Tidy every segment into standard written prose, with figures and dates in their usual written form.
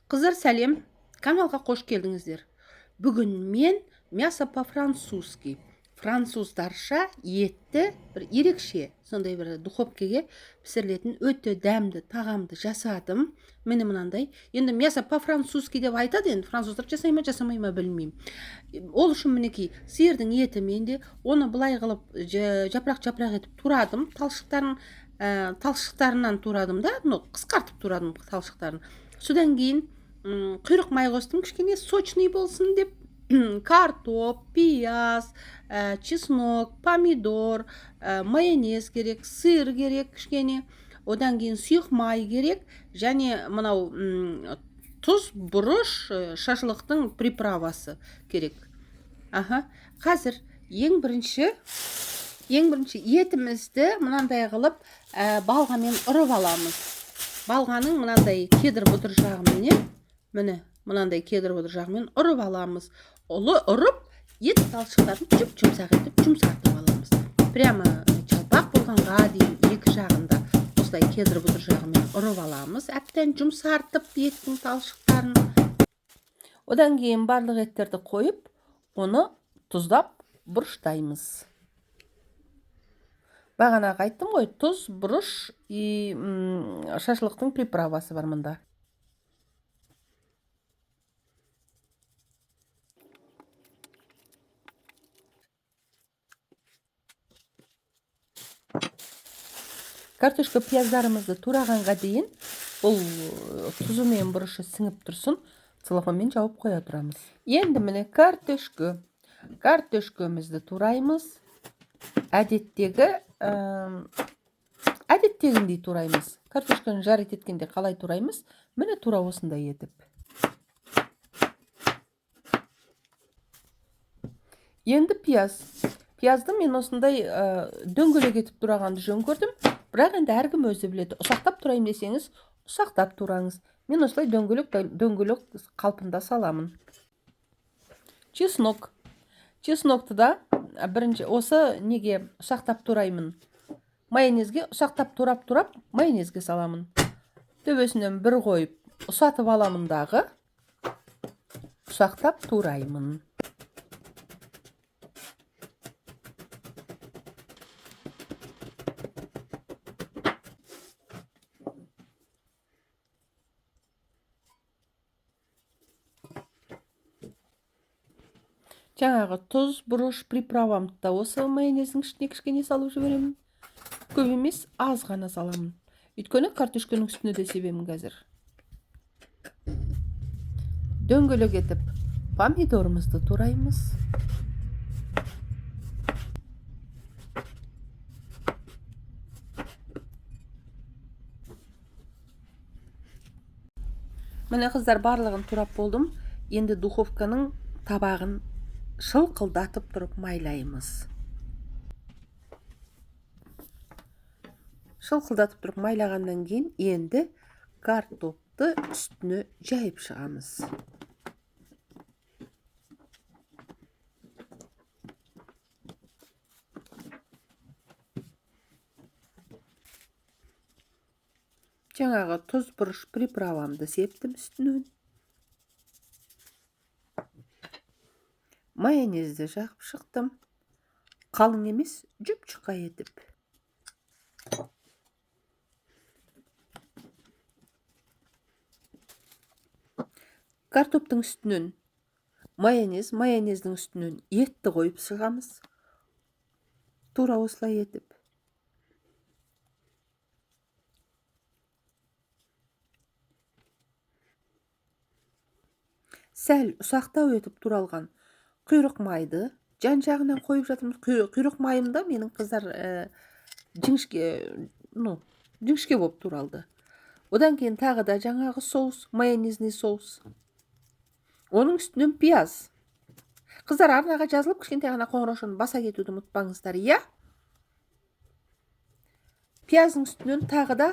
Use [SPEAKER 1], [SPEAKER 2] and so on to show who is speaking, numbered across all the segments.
[SPEAKER 1] Қыздар, сәлем. Каналға қош келдіңіздер. Бүгін мен мясо по-французски, француздарша етті бір ерекше, сондай бір духовкеге пісірілетін өте дәмді тағамды жасадым. Міне мынандай. Енді мясо по-французски деп айтады, енді француздар жасай ма жасамай ма білмеймін. Ол үшін мінекей сиырдың еті менде, оны былай қылып жапырақ етіп турадым, талшықтарынан турадым да, қысқартып турадым талшықтарын. Содан кейін құйрық май қостым, кішкене сочный болсын деп. Картоп, пияз, чеснок, помидор, майонез керек, сыр керек кішкене. Одан кейін сұйық май керек, және мынау тұз, бұрыш, шашлықтың приправасы керек. Қазір ең бірінші етімізді мынандай қылып балғамен ұрып аламыз. Балғаның мынандай кедір бұдыр жағымен, міне мынандай кедір бұдыр жағымен ұрып аламыз. Ұрып, ет талшықтарын жұмсақ етіп жұмсартып аламыз. Прямо жалпақ болғанға дейін екі жағында осылай кедір бұдыр жағымен ұрып аламыз. Әбден жұмсартып еттің талшықтарын. Одан кейін барлық еттерді қойып, оны тұздап бұрыштаймыз. Бағана айттым ғой, тұз, бұрыш и шашлықтың приправасы бар мында. Картошка пияздарымызды турағанға дейін бұл тұзы мен бұрышы сіңіп тұрсын, целлофанмен жауып қоя тұрамыз. Енді міне картошкамызды тураймыз. Әдеттегіндей тураймыз. Картошканы жарық еткенде қалай тураймыз? Міне тура осындай етіп. Енді пиязды мен осындай дөңгелек етіп турағанды жөн көрдім. Бірақ енді әркім өзі біледі. Ұсақтап турайым десеңіз, ұсақтап тураңыз. Мен осылай дөңгелек қалпында саламын. Чеснокты да бірінші осы неге ұсақтап тураймын. Майонезге ұсақтап турап майонезге саламын. Төбесінен бір қойып, ұсатып аламын дағы, ұсақтап тураймын. Жаңағы тұз, бұрыш, приправамды да осы майонездің ішіне кішкене салып жіберемін. Көп емес, аз ғана саламын. Өйткені картошканың үстіне де себемін қазір. Дөңгелек етіп помидорымызды тураймыз. Міне қыздар, барлығын турап болдым. Енді духовканың табағын шылқылдатып тұрып майлаймыз. Шылқылдатып тұрып майлағаннан кейін енді картопты үстіне жайып шығамыз. Жаңағы тұз, бұрыш, приправамды септім үстінен. Майонезді жағып шықтым. Қалың емес, жұп-жұқа етіп. Картоптың үстінен майонездің үстінен етті қойып шығамыз. Тура осылай етіп. Сәл ұсақтау етіп туралған құйрық майды жан-жағынан қойып жатырмыз. Құйрық майымда менің қыздар жіңішке болып туралды. Одан кейін тағы да жаңағы соус, майонезный соус. Оның үстінен пияз. Қыздар, арнаға жазылып, кішкентай ғана қоңыраушаны баса кетуді ұмытпаңыздар, иә? Пияздың үстінен тағы да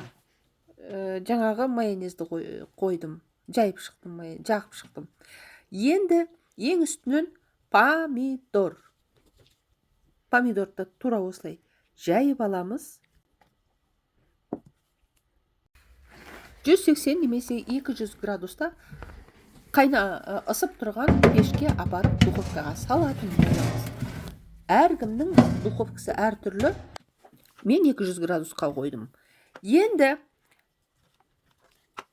[SPEAKER 1] жаңағы майонезді қойдым. Жағып шықтым. Енді ең үстінен помидорды тура осылай жайып аламыз. 180 немесе 200 градуста ысып тұрған пешке апарып духовкаға салатын боламыз. Әркімнің духовкасы әртүрлі. Мен 200 градусқа қойдым. Енді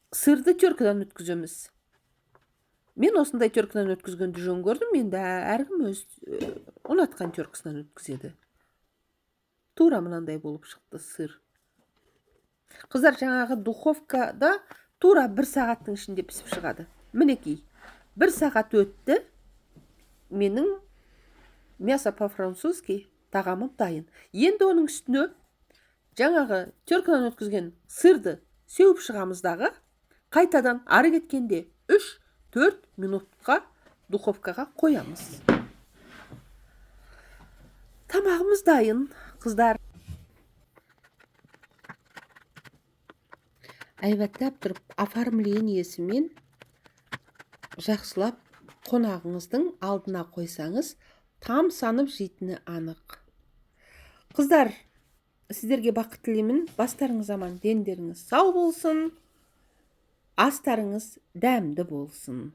[SPEAKER 1] сырды теркадан өткіземіз. Мен осындай теркадан өткізгенді жөн көрдім. Енді әркім өз ұнатқан теркасынан өткізеді. Тура мынандай болып шықты сыр. Қыздар, жаңағы духовкада тура 1 сағаттың ішінде пісіп шығады. Мінекей, 1 сағат өтті. Менің мясо по-французски тағамым дайын. Енді оның үстіне жаңағы теркадан өткізген сырды сеуіп шығамыз дағы, қайтадан ары кеткенде 3-4 минутқа духовкаға қоямыз. Тамағымыз дайын, қыздар. Әйбәттәп тұрып, оформлениесімен жақсылап қонағыңыздың алдына қойсаңыз, тамсанып жейтіні анық. Қыздар, сіздерге бақыт тілеймін. Бастарыңыз аман, дендеріңіз сау болсын, астарыңыз дәмді болсын.